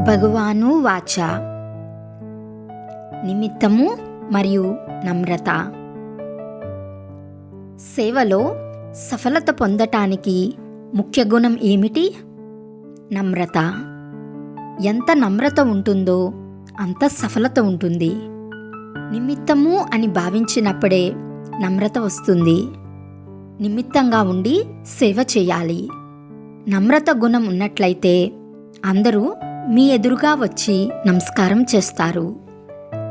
భగవాను వాచ. నిమిత్తము మరియు నమ్రత. సేవలో సఫలత పొందటానికి ముఖ్య గుణం ఏమిటి? నమ్రత. ఎంత నమ్రత ఉంటుందో అంత సఫలత ఉంటుంది. నిమిత్తము అని భావించినప్పుడే నమ్రత వస్తుంది. నిమిత్తంగా ఉండి సేవ చేయాలి. నమ్రత గుణం ఉన్నట్లయితే అందరూ మీ ఎదురుగా వచ్చి నమస్కారం చేస్తారు.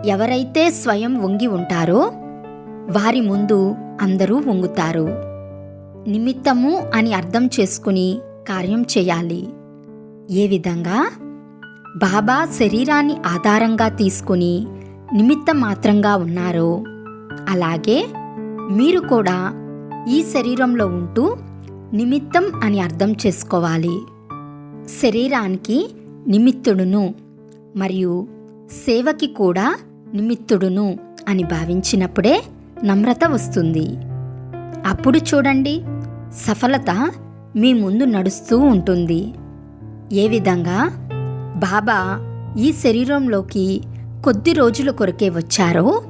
ఎవరైతే స్వయం వంగి ఉంటారో వారి ముందు అందరూ వంగుతారు. నిమిత్తము అని అర్థం చేసుకుని కార్యం చేయాలి. ఏ విధంగా? బాబా శరీరాన్ని ఆధారంగా తీసుకుని నిమిత్త మాత్రంగా ఉన్నారో అలాగే మీరు కూడా ఈ శరీరంలో ఉంటూ నిమిత్తం అని అర్థం చేసుకోవాలి. శరీరానికి నిమిత్తుడును మరియు సేవకి కూడా నిమిత్తుడును అని భావించినప్పుడే నమ్రత వస్తుంది. అప్పుడు చూడండి, సఫలత మీ ముందు నడుస్తూ ఉంటుంది. ఏ విధంగా బాబా ఈ శరీరంలోకి కొద్ది రోజుల కొరకే వచ్చారో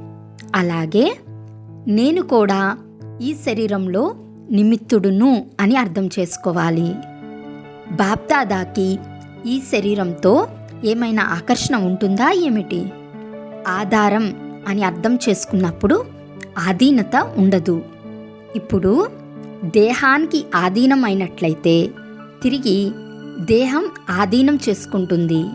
అలాగే నేను కూడా ఈ శరీరంలో నిమిత్తుడును అని అర్థం చేసుకోవాలి. బాప్దాదాకి ఈ శరీరంతో ఏమైనా ఆకర్షణ ఉంటుందా ఏమిటి? ఆధారం అని అర్థం చేసుకున్నప్పుడు ఆధీనత ఉండదు. ఇప్పుడు దేహానికి ఆధీనం అయినట్లయితే తిరిగి దేహం ఆధీనం చేసుకుంటుంది.